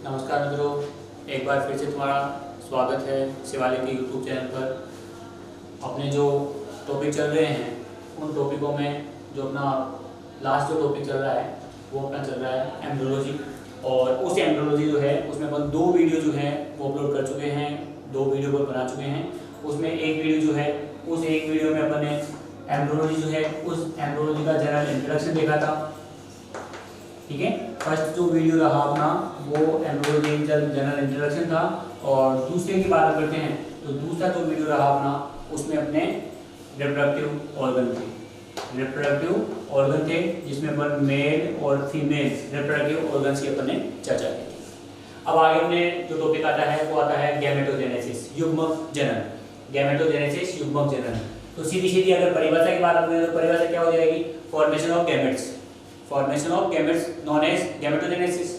नमस्कार मित्रों, एक बार फिर से तुम्हारा स्वागत है शिवालिक के यूट्यूब चैनल पर। अपने जो टॉपिक चल रहे हैं उन टॉपिकों में जो अपना लास्ट जो टॉपिक चल रहा है वो अपना चल रहा है एम्ब्रियोलॉजी। और उस एम्ब्रियोलॉजी जो है उसमें अपन 2 वीडियो जो है वो अपलोड कर चुके हैं, 2 वीडियो को बना चुके हैं। उसमें एक वीडियो जो है उस एक वीडियो में अपन ने एम्ब्रियोलॉजी जो है उस एम्ब्रियोलॉजी का जनरल इंट्रोडक्शन देखा था। ठीक है, फर्स्ट जो वीडियो रहा अपना वो एम्ब्रियोलॉजी जनरल इंट्रोडक्शन था। और दूसरे की बात करते हैं तो दूसरा जो वीडियो रहा अपना उसमें अपने रिप्रोडक्टिव ऑर्गन थे जिसमें अपन मेल और फीमेल रिप्रोडक्टिव ऑर्गन्स की अपन ने चर्चा की थी। अब आगे अपने जो टॉपिक आता है वो आता है गैमेटोजेनेसिस, युग्मक जनन। गैमेटोजेनेसिस, युग्मक जनन। तो सीधी सीधी अगर परिभाषा की बात करें तो परिभाषा क्या हो जाएगी? Formation of gametes known as gametogenesis.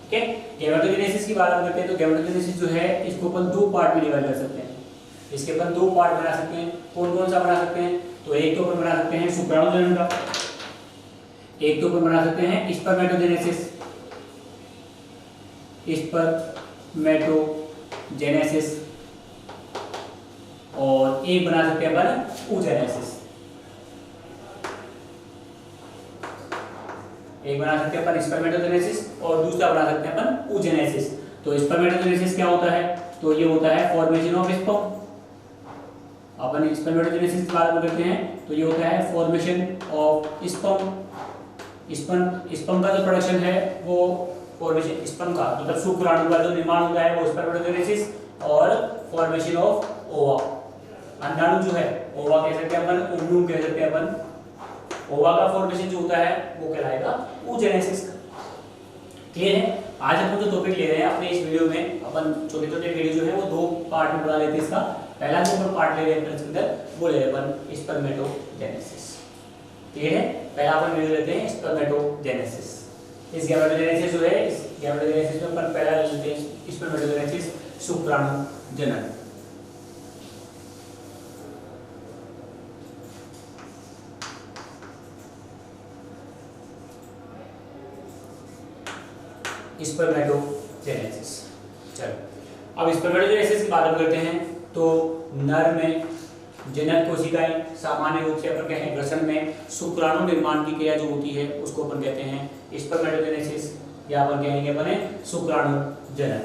ठीक है, गैमेटोजेनेसिस की बात करते हैं तो गैमेटोजेनेसिस जो है इसको अपन 2 पार्ट में डिवाइड कर सकते हैं। इसके अपन 2 पार्ट बना सकते हैं। कौन कौन सा बना सकते हैं? तो एक तो अपन बना सकते हैं शुक्राणु जनन का, एक तो अपन बना सकते हैं स्पर्मेटोजेनेसिस और एक बना सकते हैं अपन oogenesis। एक बना सकते हैं अपन स्पर्मेटोजेनेसिस और दूसरा बना सकते हैं अपन oogenesis। तो स्पर्मेटोजेनेसिस क्या होता है? तो ये होता है formation of sperm. Upon spermatogenesis की बात करते हैं तो ये होता है फॉर्मेशन ऑफ स्पर्म का जो प्रोडक्शन है वो फॉर्मेशन स्पर्म का मतलब शुक्राणु का जो निर्माण होता है वो स्पर्मेटोजेनेसिस, और फॉर्मेशन ऑफ ओवा, अंडाणु जो है ओवा कह सकते हैं अपन, ओव्यूम कह सकते हैं अपन। ओवा का फॉर्मेशन जो होता है वो कहलाएगा oogenesis। क्लियर है? आज अपन जो टॉपिक ले रहे हैं अपने इस वीडियो में अपन छोटे छोटे वीडियो जो है वो 2 पार्ट में बना लेते हैं। इसका पहला जो अपन पार्ट ले रहे हैं इसके अंदर वो ले रहे हैं अपन स्पर्मेटोजेनेसिस। क्लियर है? पहला अपन वीडियो लेते हैं स्पर्मेटोजेनेसिस। इस गैमेटोजेनेसिस जो है इस गैमेटोजेनेसिस में अपन पहला ले लेते हैं स्पर्मेटोजेनेसिस, शुक्राणु जनन। स्पर्मेटोजेनेसिस। चलो अब स्पर्मेटोजेनेसिस की बात करते हैं तो नर में जनक कोशिकाएं सामान्य रूप से अपन कहें वृषण में शुक्राणु निर्माण की क्रिया जो होती है उसको अपन कहते हैं स्पर्मेटोजेनेसिस, या अपन कहेंगे अपने शुक्राणु जनन।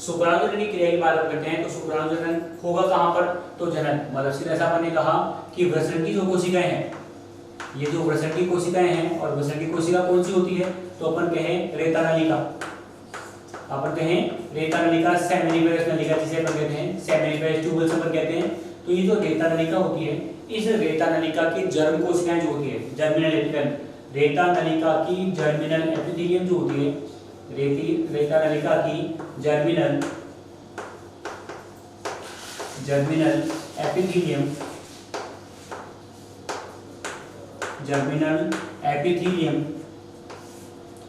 शुक्राणु जनन की क्रिया की बात करते हैं तो शुक्राणु जनन होगा कहाँ पर? तो जनन मतलब सीधा सा अपन ने कहा कि वृषण की जो कोशिकाएं हैं, ये जो वृषण की कोशिकाएं हैं, और वृषण की कोशिका कौन सी होती है? तो अपन कहें रेता नलिका, सेमिनिफेरस नलिका जिसे अपन कहते हैं, सेमिनिफेरस ट्यूबल्स अपन कहते हैं। तो ये जो रेता नलिका होती है इस रेता नलिका की जर्म कोशिकाएं जो होती है, रेता नलिका की जर्मिनल एपिथेलियम जो होती है, रेता नलिका की जर्मिनल एपिथेलियम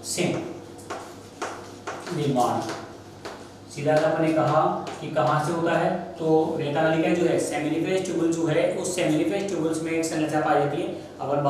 से निर्माण। सीधा सा अपने कहा कि कहाँ से होता है? तो रेता नलिका जो है सेमिनिफेरस ट्यूबल जो है उस सेमिनिफेरस ट्यूबल्स में एक संरचना पाई जाती है। अपन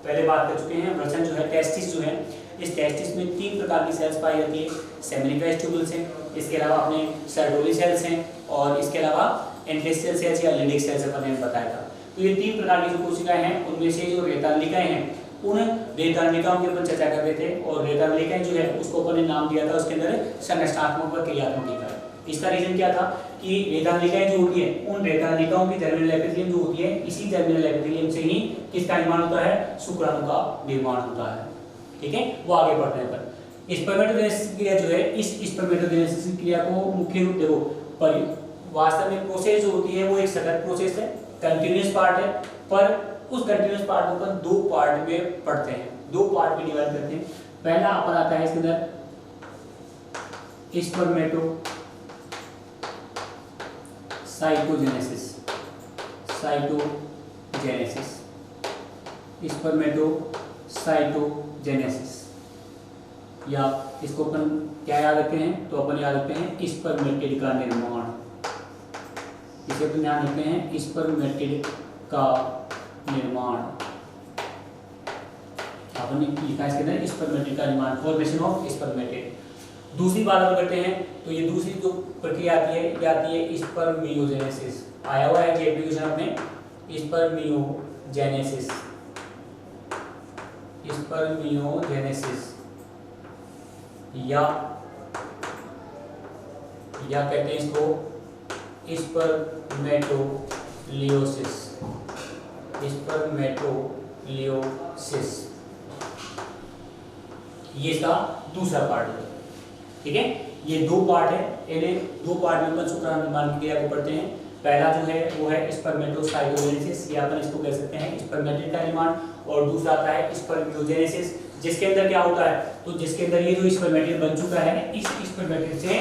पहले बात कर चुके हैं वृषण जो है, टेस्टिस जो है, इस टेस्टिस में 3 प्रकार की सेल्स पाई जाती है। सेमिनिफेरस ट्यूबल्स हैं, इसके अलावा अपने सर्टोली सेल्स हैं, और इसके अलावा इंटेस्टियल सेल्स या लिडिक सेल्स अपन ने बताया था। तो ये 3 प्रकार की जो कोशिकाएं हैं उनमें से जो रेता नलिकाएं हैं उन रेता नलिकाओं की अपन चर्चा कर रहे थे। और रेता नलिकाएं जो है उसको अपन ने नाम दिया था उसके अंदर संरचनात्मक व क्रियात्मक इकाई। इसका रीजन क्या था कि रेता नलिकाएं जो होती है उन रेता नलिकाओं की जर्मिनल एपिथेलियम जो होती है, इसी जर्मिनल एपिथेलियम से ही किसका निर्माण होता है? शुक्राणु का निर्माण होता है। ठीक है, वो आगे बढ़ने पर स्पर्मेटोजेनेसिस क्रिया जो है, इस स्पर्मेटोजेनेसिस क्रिया को मुख्य रूप देखो वास्तव में प्रोसेस जो होती है वो एक सतत प्रोसेस है, कंटिन्यूअस पार्ट है, पर उस कंटिन्यूअस पार्ट को अपन 2 पार्ट में पढ़ते हैं, 2 पार्ट में डिवाइड करते हैं। पहला अपन आता है इसके अंदर स्पर्मेटोसाइटोजेनेसिस, या इसको अपन क्या याद रखते हैं? तो अपन याद रखते हैं स्पर्मेटिड का निर्माण। इसे अपन ध्यान रखते हैं स्पर्मेटिड का निर्माण। अपन ने लिखा है इसके अंदर स्पर्मेटिड का निर्माण, फॉर्मेशन ऑफ स्पर्मेटिड। दूसरी बात अगर करते हैं तो ये दूसरी जो प्रक्रिया आती है ये आती है स्पर्मियोजेनेसिस। आया हुआ है जेपी क्वेश्चन अपने, स्पर्मियोजेनेसिस, स्पर्मियोजेनेसिस या कहते हैं इसको स्पर्मेटोलियोसिस, स्पर्मेटोलियोसिस, ये इसका दूसरा पार्ट है। ठीक है, ये दो पार्ट है, इन्हें दो पार्ट में अपन शुक्राणु निर्माण की क्रिया को पढ़ते हैं। पहला जो है वो है स्पर्मेटोसाइटोजेनेसिस, या अपन इसको कह सकते हैं स्पर्मेटिड का निर्माण, और दूसरा आता है स्पर्मियोजेनेसिस, जिसके अंदर क्या होता है, तो जिसके अंदर ये जो स्पर्मेटिड बन चुका है, इस स्पर्मेटिड से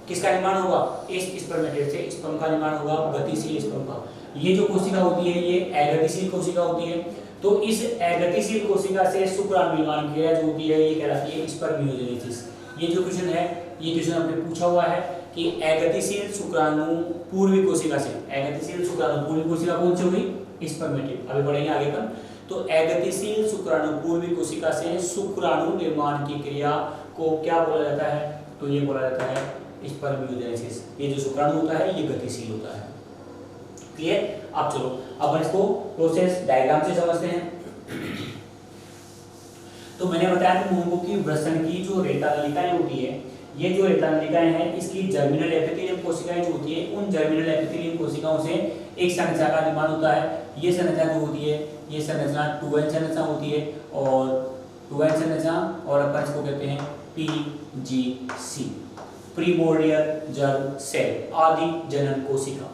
किसका निर्माण होगा, इस स्पर्मेटिड से स्पर्म का निर्माण होगा, गतिशील स्पर्म का। ये जो कोशिका होती है ये अगतिशील कोशिका होती है, तो इस अगतिशील कोशिका से शुक्राणु निर्माण की क्रिया जो होती है ये कहलाती है स्पर्मियोजेनेसिस। ये जो क्वेश्चन है, ये क्वेश्चन आपने पूछा हुआ है कि अगतिशील शुक्राणु पूर्वी कोशिका से, अगतिशील शुक्राणु पूर्वी कोशिका कौन सी होगी, स्पर्मेटिड। अभी बढ़ेंगे आगे पर। तो अगतिशील शुक्राणु पूर्वी कोशिका से शुक्राणु निर्माण की क्रिया को क्या बोला जाता है, तो ये बोला जाता है स्पर्मियोजेनेसिस। ये जो शुक्राणु होता है ये गतिशील होता है। क्लियर? अब चलो अपन इसको प्रोसेस डायग्राम से समझते हैं। तो मैंने बताया कि मूंगों की वृषण की जो रेता नलिकाएं होती है, ये जो रेता नलिकाएं हैं इसकी जर्मिनल एपिथेलियम कोशिकाएं जो होती है, उन जर्मिनल एपिथेलियम कोशिकाओं से एक संरचना का निर्माण होता है। ये संरचना जो होती है ये संरचना 2n संरचना होती है, और 2n संरचना, और अपन इसको कहते हैं PGC, प्रीमोर्डियल जर्म सेल, आदि जनन कोशिका।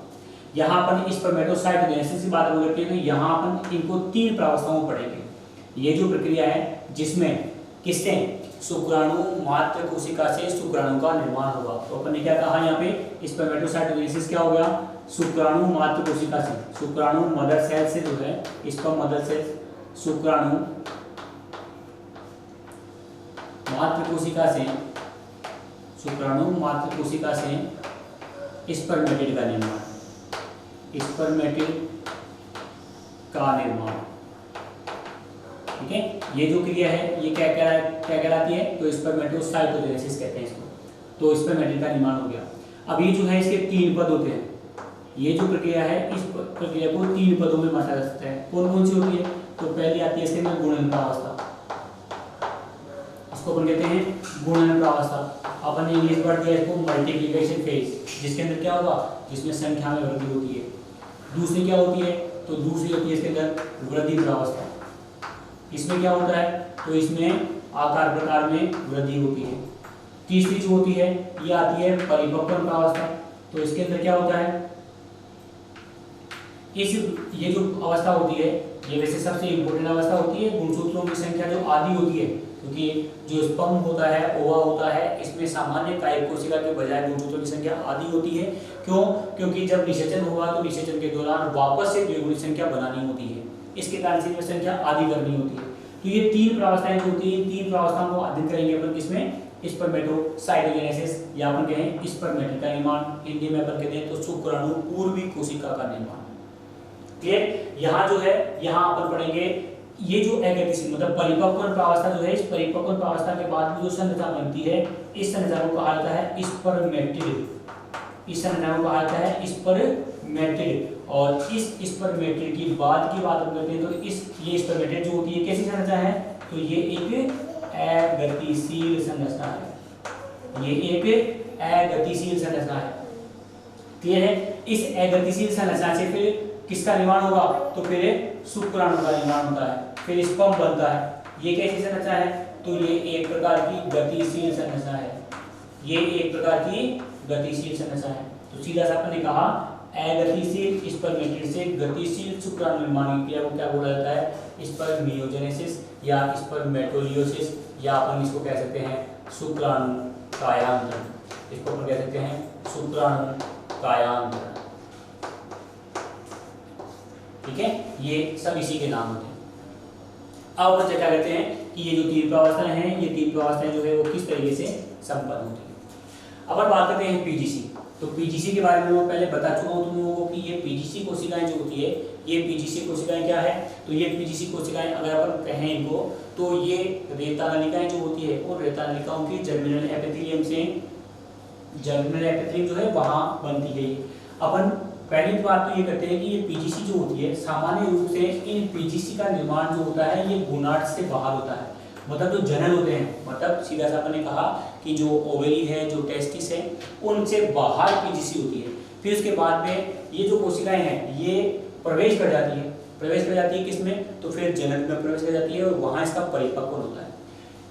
यहाँ अपन स्पर्मेटोसाइटोजेनेसिस की बात करते हैं, तो यहाँ अपन इनको 3 प्रावस्थाओं में पढ़ेंगे। ये जो प्रक्रिया है जिसमें किससे, शुक्राणु मात्र कोशिका से शुक्राणु का निर्माण होगा। तो अपन ने क्या कहा यहाँ पे, स्पर्मेटोसाइटोजेनेसिस क्या हो गया, शुक्राणु मात्र कोशिका से, शुक्राणु मदर सेल से जो है, इसका मदर सेल शुक्राणु मात्र कोशिका से, शुक्राणु मात्र कोशिका से स्पर्मेटिड का निर्माण, स्पर्मेटिड का निर्माण। ठीक है, ये जो क्रिया है ये क्या कहलाती है, तो स्पर्मेटोसाइटोजेनेसिस कहते हैं इसको। तो स्पर्मेटिड का निर्माण हो गया। अब ये जो है इसके 3 पद होते हैं। ये जो प्रक्रिया है इस प्रक्रिया को 3 पदों में बांटा जा सकता है। कौन कौन सी होती है, तो पहली आती है इसके अंदर गुणन प्रावस्था, इसको अपन कहते हैं गुणन प्रावस्था। अपन ने इंग्लिश वर्ड दिया इसको मल्टीप्लिकेशन फेज, जिसके अंदर क्या होगा, जिसमें संख्या में वृद्धि होती है। दूसरी क्या होती है, तो दूसरी होती है इसके अंदर वृद्धि प्रावस्था। इसमें क्या होता है, तो इसमें आकार प्रकार में वृद्धि होती है। तीसरी जो होती है ये आती है परिपक्वन प्रावस्था। तो इसके अंदर क्या होता है, ये जो अवस्था होती है ये वैसे सबसे इंपॉर्टेंट अवस्था होती है। गुणसूत्रों की संख्या जो आधी होती है, क्योंकि जो स्पर्म होता है, ओवा होता है, इसमें सामान्य कायिक कोशिका के बजाय गुणसूत्रों की संख्या आधी होती है। क्यों? क्योंकि जब निषेचन होगा तो निषेचन के दौरान वापस से द्विगुणित संख्या बनानी होती है, इसके कारण से संख्या आधी करनी होती है। तो ये 3 प्रावस्थाएं जो होती है, 3 प्रावस्थाओं को अध्ययन करेंगे अपन किसमें, स्पर्मेटोसाइटोजेनेसिस, या अपन कहें स्पर्मेटिड का निर्माण, हिंदी में अपन कहते हैं तो शुक्राणु पूर्वी कोशिका का निर्माण। क्लियर? यहाँ जो है, यहाँ अपन पढ़ेंगे ये जो अगतिशील मतलब परिपक्वन प्रावस्था जो है, इस परिपक्वन प्रावस्था के बाद जो संरचना बनती है, इस संरचना को कहा जाता है स्पर्मेटिड। इस संरचना को कहा जाता है स्पर्मेटिड। और इस स्पर्मेटिड की बात हम करते हैं, तो ये स्पर्मेटिड जो होती है कैसी संरचना है, तो ये एक अगतिशील संरचना है, ये एक अगतिशील संरचना है। क्लियर है? इस अगतिशील संरचना से फिर किसका निर्माण होगा, तो फिर शुक्राणु का निर्माण होता है, फिर स्पर्म बनता है। ये कैसी संरचना है, तो ये एक प्रकार की गतिशील संरचना है, ये एक प्रकार की गतिशील संरचना है। तो सीधा सा आपने कहा अगतिशील स्पर्मेटिड से गतिशील शुक्राणु निर्माण की क्रिया को क्या बोला जाता है, स्पर्मियोजेनेसिस या स्पर्मेटोलियोसिस, या अपन इसको कह सकते हैं शुक्राणु कायांतरण। इसको अपन कह सकते हैं शुक्राणु कायांतरण। ठीक है, ये सब इसी के नाम होते हैं। अब अपन चर्चा करते हैं कि ये जो 3 प्रावस्थाएं हैं, ये 3 प्रावस्थाएं जो है वो किस तरीके से संपन्न होती है। अब बात करते हैं पीजीसी। तो पीजीसी के बारे में मैं पहले बता चुका हूँ तुम लोगों को कि ये पीजीसी कोशिकाएं जो होती है, ये पीजीसी कोशिकाएं क्या है, तो ये पीजीसी कोशिकाएं अगर अपन कहें इनको तो ये रेता नलिकाएं जो होती है और रेता नलिकाओं की जर्मिनल एपिथेलियम से, जर्मिनल एपिथेलियम जो है वहाँ बनती है। अपन पहली बात तो ये करते हैं कि ये पीजीसी जो होती है सामान्य रूप से इन पीजीसी का निर्माण जो होता है ये गोनाड से बाहर होता है, मतलब जो जनन होते हैं, मतलब सीधा सा आपने कहा कि जो ओवरी है, जो टेस्टिस है, उनसे बाहर पीजीसी होती है। फिर उसके बाद में ये जो कोशिकाएं हैं ये प्रवेश कर जाती है, प्रवेश कर जाती है किसमें, तो फिर जनन में प्रवेश कर जाती है और वहाँ इसका परिपक्वन होता है।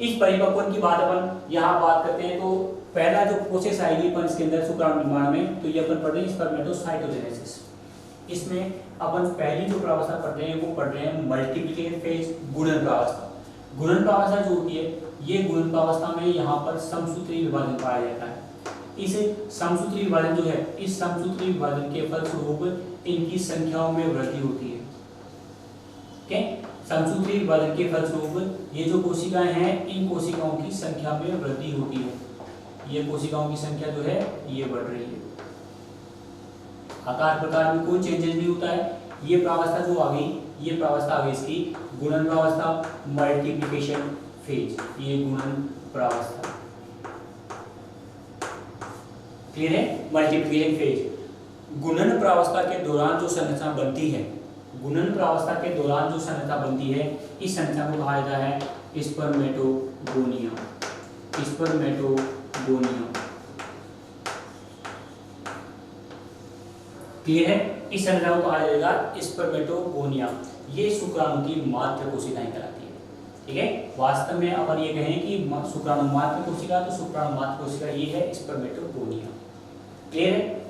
इस परिपक्वन की बात अपन यहाँ बात करते हैं तो पहला जो प्रोसेस आएगी अपन इसके अंदर शुक्राणु निर्माण में, तो ये अपन पढ़ रहे हैं स्पर्मेटोसाइटोजेनेसिस। इसमें अपन पहली जो प्रावस्था पढ़ रहे हैं वो पढ़ रहे हैं मल्टीप्लिकेशन फेज, गुणन प्रावस्था। गुणन प्रावस्था जो होती है ये गुणन प्रावस्था में यहाँ पर समसूत्री विभाजन पाया जाता है। इस समसूत्री विभाजन जो है, इस समसूत्री विभाजन के फलस्वरूप इनकी संख्याओं में वृद्धि होती है। ओके, समसूत्री विभाजन के फलस्वरूप ये जो कोशिकाएं हैं इन कोशिकाओं की संख्या में वृद्धि होती है। ये कोशिकाओं की संख्या जो है ये बढ़ रही है, आकार प्रकार में कोई चेंजेस नहीं होता है। ये प्रावस्था जो आ गई, ये प्रावस्था आ गई इसकी गुणन प्रावस्था, मल्टीप्लिकेशन फेज, ये गुणन प्रावस्था। क्लियर है? Multiplication phase. गुणन प्रावस्था के दौरान जो संरचना बनती है, गुणन प्रावस्था के दौरान जो संरचना बनती है, इस संरचना को कहा जाता है स्पर्मेटोगोनिया। स्पर्मेटोगोनिया। क्लियर है? इस संरचना को कहा जाएगा स्पर्मेटोगोनिया। ये शुक्राणु की मात्र कोशिकाएं कहलाती है। ठीक है, वास्तव में अपन ये कहें कि शुक्राणु मात्र कोशिका, तो शुक्राणु मात्र कोशिका ये है स्पर्मेटोगोनिया। क्लियर है?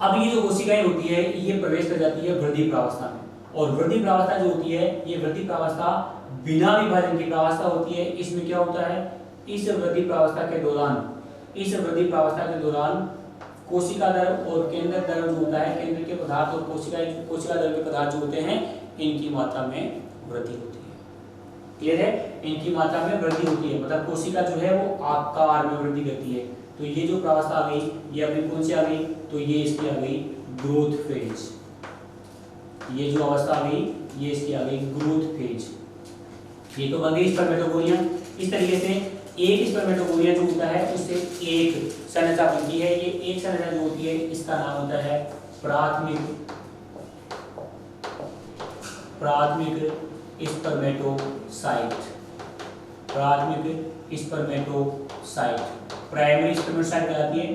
अब ये जो कोशिकाएं होती है ये प्रवेश कर जाती है वृद्धि प्रावस्था में, और वृद्धि प्रावस्था जो होती है ये वृद्धि प्रावस्था बिना विभाजन की प्रावस्था होती है। इसमें क्या होता है, इस वृद्धि प्रावस्था के दौरान कोशिका दर और केंद्र दर जो होता है, केंद्र के पदार्थ और कोशिका दर के पदार्थ जो होते हैं इनकी मात्रा में वृद्धि होती है। क्लियर है? इनकी मात्रा में वृद्धि होती है, मतलब कोशिका जो है वो आकार में वृद्धि करती है। तो ये जो प्रावस्था आ गई ये अपनी कौन सी आ गई, तो ये इसकी आ गई ग्रोथ फेज। ये जो अवस्था आ गई ये इसकी आ गई ग्रोथ फेज। ये तो बन गई स्पर्मेटोगोनिया। इस तरीके से एक स्पर्मेटोगोनिया जो होता है उससे एक संरचना बनती है। ये एक संरचना जो होती है इसका नाम होता है प्राथमिक स्पर्मेटोसाइट। प्राथमिक स्पर्मेटोसाइट, प्राइमरी स्पर्मेटोसाइट कहलाती है।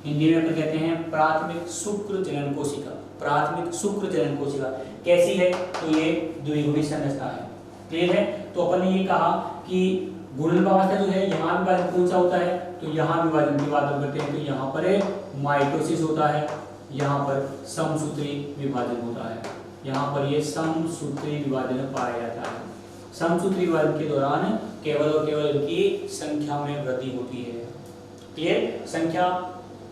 हिंदी में अपन कहते हैं प्राथमिक शुक्र जनन कोशिका। प्राथमिक शुक्र जनन कोशिका कैसी है, तो ये द्विगुणी संरचना है। क्लियर है? तो अपन ने ये कहा कि गुणन प्रावस्था जो है यहाँ विभाजन कौन सा होता है, तो यहाँ विभाजन की बात करते हैं तो यहाँ पर माइटोसिस होता है, यहाँ पर समसूत्री विभाजन होता है। यहाँ पर ये समसूत्री विभाजन पाया जाता है। समसूत्री विभाजन के दौरान केवल और केवल इनकी संख्या में वृद्धि होती है। क्लियर? संख्या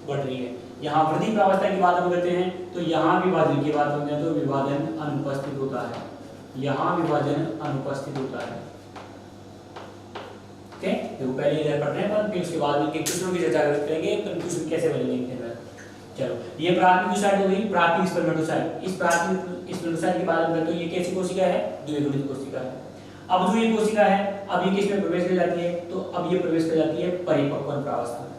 बढ़ रही है। यहाँ वृद्धि प्रावस्था की बात हम करते हैं तो यहाँ विभाजन की बात करते हैं तो विभाजन अनुपस्थित होता है। यहाँ विभाजन अनुपस्थित होता है। ठीक है, देखो पहले इधर पढ़ रहे हैं पर फिर उसके बाद में क्वेश्चनों की चर्चा करेंगे, कंक्लूजन कैसे बनेंगे। चलो, ये प्राथमिक साइट हो गई, प्राथमिक स्पर्मेटोसाइट। इस प्राथमिक स्पर्मेटोसाइट की बात करें तो ये कैसी कोशिका है, द्विगुणित कोशिका है। अब जो ये कोशिका है अब ये किसमें प्रवेश कर जाती है, तो अब ये प्रवेश कर जाती है परिपक्वन प्रावस्था में।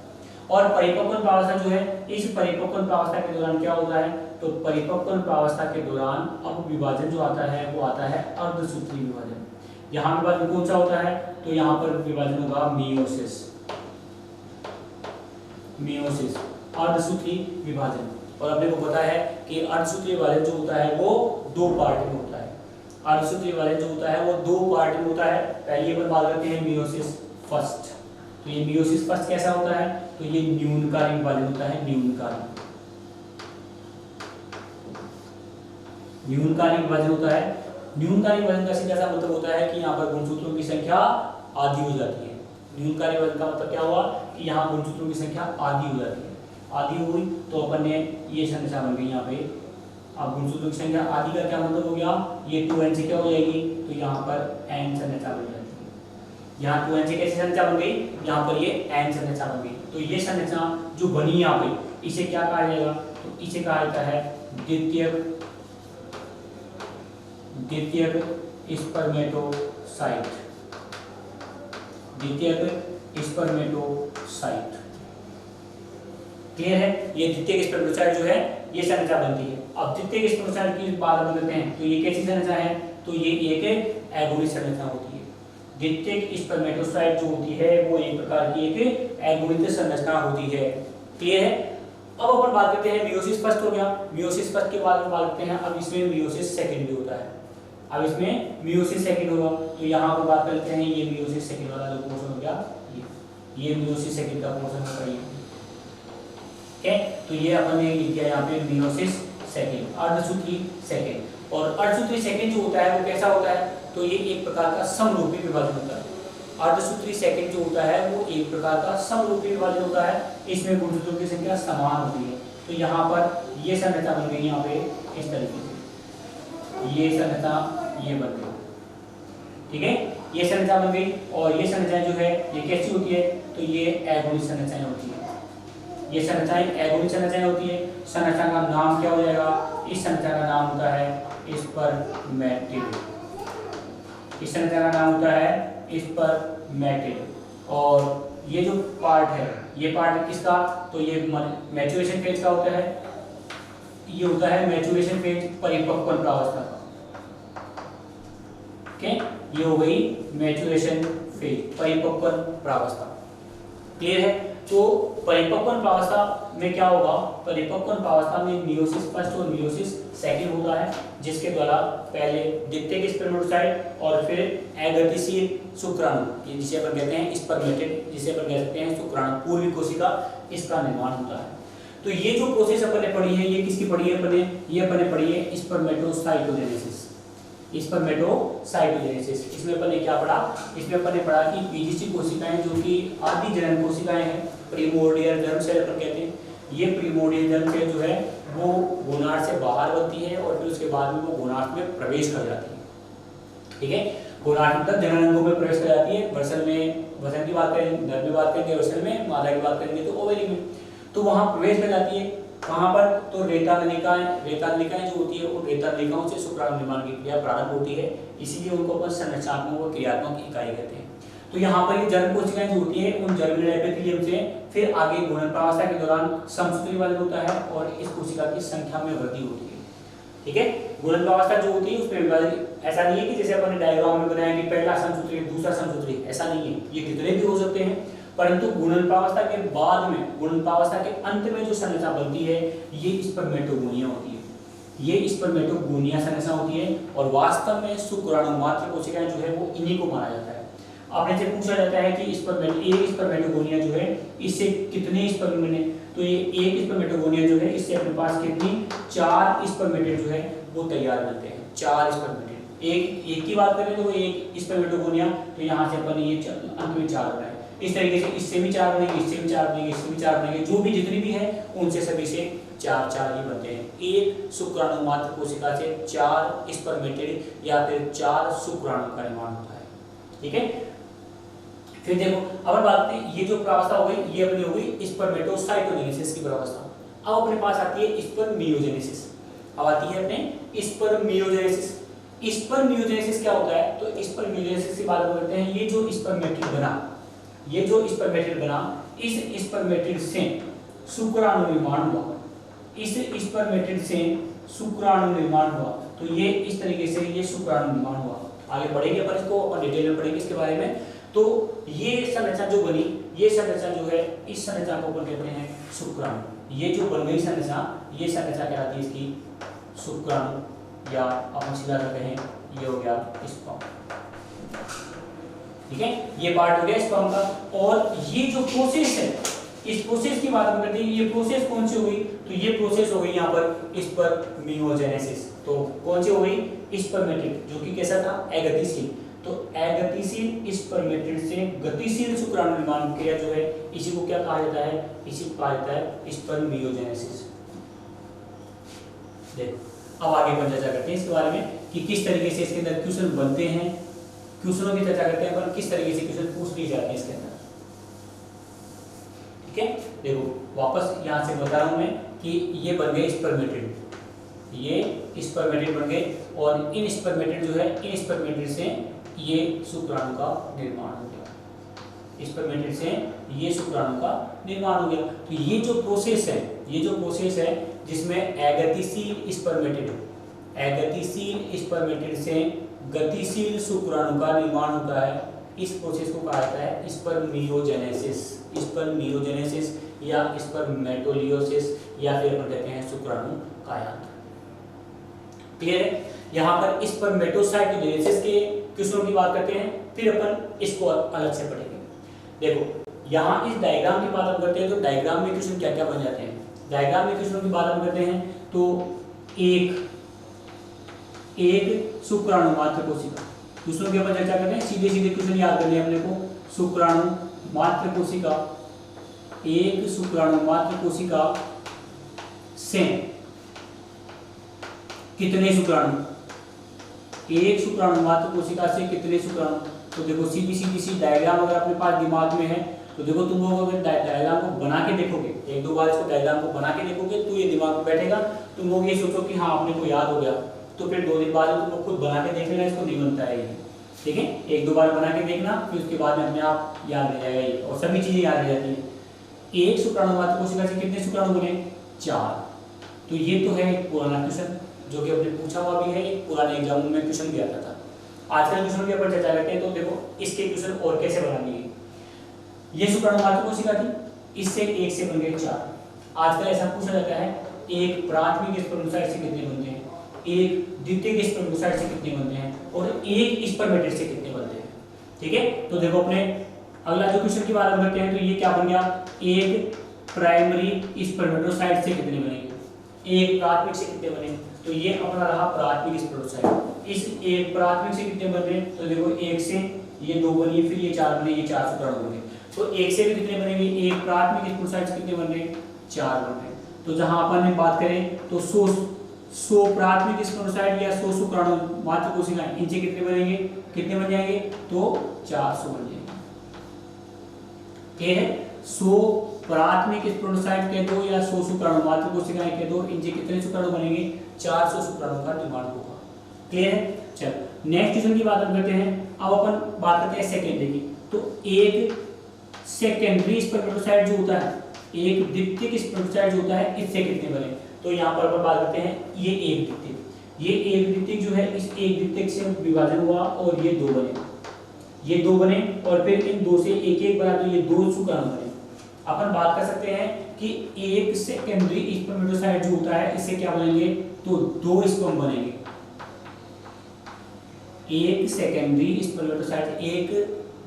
और परिपक्वन प्रावस्था जो है, इस परिपक्वन प्रावस्था के दौरान क्या होता है, तो परिपक्वन प्रावस्था के दौरान अब विभाजन जो आता है वो आता है अर्धसूत्री विभाजन। यहाँ विभाजन कौन सा होता है, तो यहाँ पर विभाजन होगा मियोसिस। मियोसिस अर्धसूत्री विभाजन। और अपने को पता है कि अर्धसूत्री विभाजन जो होता है वो दो पार्ट में होता है। अर्धसूत्री विभाजन जो होता है वो दो पार्ट में होता है। पहले अपन बात करते हैं मियोसिस फर्स्ट। तो ये मियोसिस फर्स्ट कैसा होता है, तो ये न्यूनकालिक विभाजन होता है। न्यूनकालिक विभाजन होता है। न्यूनकालिक विभाजन का सीधा सा मतलब होता है कि यहाँ पर गुणसूत्रों की संख्या आधी हो जाती है। न्यूनकालिक विभाजन का मतलब क्या हुआ कि यहाँ गुणसूत्रों की संख्या आधी हो जाती है। आधी हुई तो अपन ने ये संख्या बन गई यहाँ पे। अब गुणसूत्रों की संख्या आधी का क्या मतलब हो गया, ये 2n से क्या हो जाएगी, तो यहाँ पर n संख्या बन जाती है। यहाँ 2n से कैसी संरचना बन गई, यहाँ पर ये n संरचना बन गई। तो ये संरचना जो बनी यहाँ पे इसे क्या कहा जाएगा, तो इसे कहा जाता है द्वितीयक स्पर्मेटोसाइट। द्वितीयक स्पर्मेटोसाइट क्लियर है। ये द्वितीयक स्पर्मेटोसाइट जो है ये संरचना बनती है। अब द्वितीयक स्पर्मेटोसाइट की बात हम करते हैं, तो ये कैसी संरचना है, तो ये एक एगोनिक संरचना होती है। द्वितीयक स्पर्मेटोसाइट जो होती है वो एक प्रकार की एक एगोनिक संरचना होती है। क्लियर है। अब अपन बात करते हैं मियोसिस फर्स्ट हो गया। मियोसिस फर्स्ट के बाद में बात करते हैं अब इसमें मियोसिस सेकंड भी होता है। अब इसमें मियोसिस सेकंड होगा, तो यहाँ पर बात करते हैं ये मियोसिस सेकंड वाला जो पोर्शन हो गया, ये मियोसिस सेकंड का पोर्शन होगा ये। ठीक है, तो ये अपन ने लिख दिया यहाँ पे मियोसिस सेकंड, अर्धसूत्री सेकंड। और अर्धसूत्री सेकंड जो होता है वो कैसा होता है, तो ये एक प्रकार का समरूपी विभाजन होता है। अर्धसूत्री सेकंड जो होता है वो एक प्रकार का समरूपी विभाजन होता है। इसमें गुणसूत्रों की संख्या समान होती है। तो यहाँ पर ये संरचना बन गई यहाँ पे इस तरीके से, ये संरचना ये बन गई। ठीक है, ये संरचना बन गई। और ये संरचना जो है ये कैसी होती है, तो ये एगोनिक संरचनाएं होती है। ये संरचनाएं एगोनिक संरचनाएं होती है। संरचना का नाम क्या हो जाएगा, इस संरचना का नाम होता है स्पर्मेटिड। इस संरचना का नाम होता है स्पर्मेटिड। और ये जो पार्ट है, ये पार्ट किसका, तो ये मैच्योरेशन फेज का होता है। ये होता है मैच्योरेशन फेज, परिपक्वन प्रावस्था का। ओके, ये हो गई मैच्योरेशन फेज, परिपक्वन प्रावस्था। क्लियर है। तो परिपक्वन प्रावस्था में क्या होगा, परिपक्वन प्रावस्था में मियोसिस फर्स्ट और मियोसिस सेकंड होता है, जिसके द्वारा पहले द्वितीयक स्पर्मेटोसाइट और फिर अगतिशील शुक्राणु, ये जिसे अपन कहते हैं स्पर्मेटिड, जिसे अपन कह सकते हैं शुक्राणु, पूर्वी कोशिका, इसका निर्माण होता है। तो ये जो प्रोसेस अपन ने पढ़ी है, ये किसकी पढ़ी है अपन ने, ये अपन ने पढ़ी है स्पर्मेटोसाइटोजेनेसिस। स्पर्मेटोसाइटोजेनेसिस, इसमें अपन ने क्या पढ़ा, इसमें अपन ने पढ़ा कि पीजीसी कोशिकाएं जो कि आदि जनन कोशिकाएं हैं, प्रीमोर्डियल जर्म सेल अपन कहते हैं। ये प्रीमोर्डियल जर्म सेल जो है वो गोनाड से बाहर बनती है और फिर उसके बाद में वो गोनाड में प्रवेश कर जाती है। ठीक है, गोनाड मतलब जनन अंगों में प्रवेश कर जाती है। वृषण में, वृषण की बात करेंगे, नर में बात करेंगे वृषण में, मादा की बात करेंगे तो ओवरी में, तो वहां प्रवेश कर जाती है। कहाँ पर, तो रेता नलिकाएं जो होती है, उन रेता नलिकाओं से शुक्राणु निर्माण की क्रिया प्रारंभ होती है। इसीलिए उनको अपन संरचनात्मक और क्रियात्मक इकाई कहते हैं। तो यहाँ पर ये जर्म कोशिकाएं जो होती है, उन जर्मिनल एपिथेलियम से फिर आगे गुणन प्रावस्था के दौरान समसूत्री विभाजन होता है और इस कोशिका की संख्या में वृद्धि होती है। ठीक है, गुणन प्रावस्था जो होती है उसमें विभाजन ऐसा नहीं है कि जैसे अपन ने डायग्राम में बनाया कि पहला समसूत्री दूसरा समसूत्री, ऐसा नहीं है। ये कितने भी हो सकते हैं, परंतु गुणन प्रावस्था के बाद में, गुणन प्रावस्था के अंत में जो संरचना बनती है ये स्पर्मेटोगोनिया होती है। ये स्पर्मेटोगोनिया संरचना होती है और वास्तव में शुक्राणु मात्र कोशिकाएं जो है वो इन्हीं को माना जाता है। आपने से पूछा जाता है कि स्पर्मेटोगोनिया जो है इससे कितने स्पर्म बने, तो ये एक स्पर्मेटोगोनिया जो है इससे अपने पास कितनी 4 स्पर्मेटिड जो है वो तैयार बनते हैं। 4 स्पर्मेटिड, एक की बात करें तो एक स्पर्मेटोगोनिया, तो यहाँ से अपन ये अंत में 4 बनाए। इस तरीके से इससे भी 4 बनेंगे, इससे भी 4 बनेंगे, इससे भी 4 बनेंगे, जो भी जितनी भी है उनसे सभी से 4 ही बनते हैं। एक शुक्राणु मात्र कोशिका से 4 स्पर्मेटिड या फिर 4 शुक्राणु का निर्माण होता है। ठीक है, फिर देखो अब बात करते हैं, ये जो प्रावस्था हो गई ये अपनी हो गई स्पर्मेटोसाइटोजेनेसिस की प्रावस्था। अब अपने पास आती है स्पर्मियोजेनेसिस। अब आती है अपने स्पर्मियोजेनेसिस। स्पर्मियोजेनेसिस क्या होता है, तो स्पर्मियोजेनेसिस की बात करते हैं। ये जो स्पर्मेटिड बना, ये जो स्पर्मेटिड बना, इस स्पर्मेटिड से शुक्राणु निर्माण हुआ, इस स्पर्मेटिड से शुक्राणु निर्माण हुआ। तो ये इस तरीके से ये शुक्राणु निर्माण हुआ। आगे बढ़ेंगे अपन इसको और डिटेल में पढ़ेंगे इसके बारे में। तो ये संरचना जो बनी, ये संरचना जो है इस संरचना को अपन कहते हैं शुक्राणु। ये जो बन गई संरचना, ये संरचना कहलाती है इसकी शुक्राणु, या अपन सीधा सा कहें ये हो गया स्पर्म। ठीक है, ये पार्ट हो गया स्पर्म का। और ये जो प्रोसेस है, इस प्रोसेस की बात करते हैं, ये प्रोसेस कौन सी हो गई, तो ये प्रोसेस हो गई यहाँ पर स्पर्मियोजेनेसिस। तो कौन सी हो गई, स्पर्मेटिड, जो कि कैसा था, अगतिशील। तो अगतिशील स्पर्मेटिड से गतिशील शुक्राणु निर्माण क्रिया जो है, इसी को क्या कहा जाता है, इसी को कहा जाता है स्पर्मियोजेनेसिस। देखो अब आगे अपन चर्चा करते हैं इसके बारे में कि किस तरीके से इसके अंदर क्वेश्चन बनते हैं, क्वेश्चनों की चर्चा करते हैं, पर किस तरीके से क्वेश्चन पूछ लिए जाते हैं इसके अंदर। ठीक है, देखो वापस यहाँ से बता रहा हूँ मैं कि ये बन गए स्पर्मेटिड, ये स्पर्मेटिड बन गए, और इन स्पर्मेटिड जो है, इन स्पर्मेटिड से ये शुक्राणु का निर्माण हो गया, स्पर्मेटिड से ये शुक्राणु का निर्माण हो गया। तो ये जो प्रोसेस है, ये जो प्रोसेस है जिसमें अगतिशील स्पर्मेटिड, अगतिशील स्पर्मेटिड से गतिशील शुक्राणु का निर्माण होता है, इस प्रोसेस को कहा जाता है स्पर्मियोजेनेसिस, स्पर्मियोजेनेसिस या स्पर्मेटोलियोसिस, या फिर अपन कहते हैं शुक्राणु कायांत्र। क्लियर है? यहाँ पर स्पर्मेटोसाइटोजेनेसिस के क्वेश्चनों की बात करते हैं, फिर अपन इसको अलग से पढ़ेंगे। देखो यहाँ इस डायग्राम की बात हम करते हैं, तो डायग्राम में क्वेश्चन क्या क्या बन जाते हैं। डायग्राम में क्वेश्चनों की बात हम करते हैं तो एक शुक्राणु मात्र कोशिका, क्वेश्चनों की अपन चर्चा करते हैं, सीधे सीधे क्वेश्चन याद करने हैं अपने को। शुक्राणु मात्र कोशिका, एक शुक्राणु मात्र कोशिका से कितने शुक्राणु, एक शुक्राणु मात्र कोशिका से कितने शुक्राणु। तो देखो सीधी सीधी सी डायग्राम अगर अपने पास दिमाग में है तो देखो तुम लोग अगर डायग्राम को बना के देखोगे, एक दो बार इसको डायग्राम को बना के देखोगे तो ये दिमाग में बैठेगा, तुम लोग ये सोचो कि हाँ अपने को याद हो गया, तो फिर 2 दिन बाद तुम लोग खुद बना के देख लेना, इसको नहीं बनता है ये। ठीक है, एक दो बार बना के देखना, फिर उसके बाद में अपने आप याद रह जाएगा ये, और सभी चीजें याद रह जाती है। एक शुक्राणु मात्र कोशिका से कितने शुक्राणु बने, 4। तो ये तो है एक पुराना क्वेश्चन जो कि अपने पूछा हुआ भी है, एक पुराने एग्जाम में क्वेश्चन भी आता था। आजकल क्वेश्चन के ऊपर चर्चा करते हैं, तो देखो इसके क्वेश्चन और कैसे बनानी है। ये शुक्राणु मात्र कोशिका थी, इससे एक से बन गए 4। आजकल ऐसा पूछा जाता है एक प्राथमिक स्पर्मेटोसाइट से कितने बनते हैं, एक द्वितीयक स्पर्मेटोसाइट से कितने बनते हैं, और एक स्पर्मेटिड से कितने बनते हैं। ठीक है, तो देखो अपने अगला जो क्वेश्चन की बात हम करते हैं, तो ये क्या बन गया, एक प्राइमरी स्पर्मेटोसाइट से कितने बनेंगे, एक प्राथमिक से कितने बने। तो ये अपना रहा प्राथमिक स्पर्मेटोसाइट। इस एक प्राथमिक से कितने बन रहे, तो देखो एक से ये 2 बनी, फिर ये 4 बने, ये 4 शुक्राणु बने। तो एक से भी कितने बनेंगे, एक प्राथमिक स्पर्मेटोसाइट से कितने बन रहे, 4 बन रहे। तो जहां अपन ने बात करें तो 100 प्राथमिक स्पर्मेटोसाइट या 100 शुक्राणु मात्र कोशिकाएं, इनसे कितने बनेंगे, कितने बन जाएंगे, तो 400 बन जाएंगे। ठीक है, 100 प्राथमिक स्पर्मेटोसाइट कह दो या 100 शुक्राणु मात्र कोशिकाएं कह दो, इनसे कितने शुक्राणु बनेंगे, 400 शुक्राणु का निर्माण होगा। क्लियर है? चलो नेक्स्ट क्वेश्चन की बात हम करते हैं। अब अपन बात करते हैं सेकेंडरी की। तो एक सेकेंडरी स्पर्मेटोसाइट जो होता है, एक द्वितीयक स्पर्मेटोसाइट जो होता है, इससे कितने बने। तो यहाँ पर अपन बात करते हैं ये एक द्वितीयक, ये एक द्वितीयक जो है, इस एक द्वितीयक से विभाजन हुआ और ये 2 बने, ये 2 बने, और फिर इन 2 से एक एक बना, तो ये 2 शुक्राणु बने। अपन बात कर सकते हैं कि एक सेकेंडरी स्पर्मेटोसाइट जो होता है, इससे क्या बनेंगे, तो 2 स्पर्म बनेंगे। एक सेकेंडरी स्पर्मेटोसाइट, एक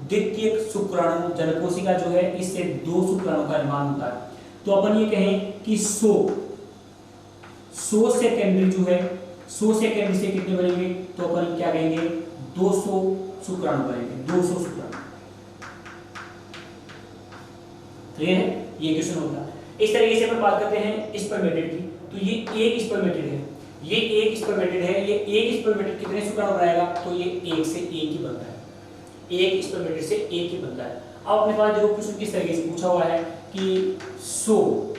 द्वितीयक शुक्राणु जनकोशिका जो है, इससे 2 शुक्राणु का निर्माण होता है। तो अपन ये कहें कि 100 सेकेंडरी जो है, 100 सेकेंडरी से कितने बनेंगे, तो अपन क्या कहेंगे, 200 शुक्राणु बनेंगे, 200 शुक्राणु। क्लियर है? ये क्वेश्चन होता है। इस तरीके से अपन बात करते हैं स्पर्मेटिड की। तो ये एक स्पर्मेटिड है, ये एक स्पर्मेटिड है, ये एक स्पर्मेटिड कितने शुक्राणु बनाएगा, तो ये एक से एक ही बनता है, एक स्पर्मेटिड से एक ही बनता है। अब अपने पास देखो क्वेश्चन किस तरीके से पूछा हुआ है कि 100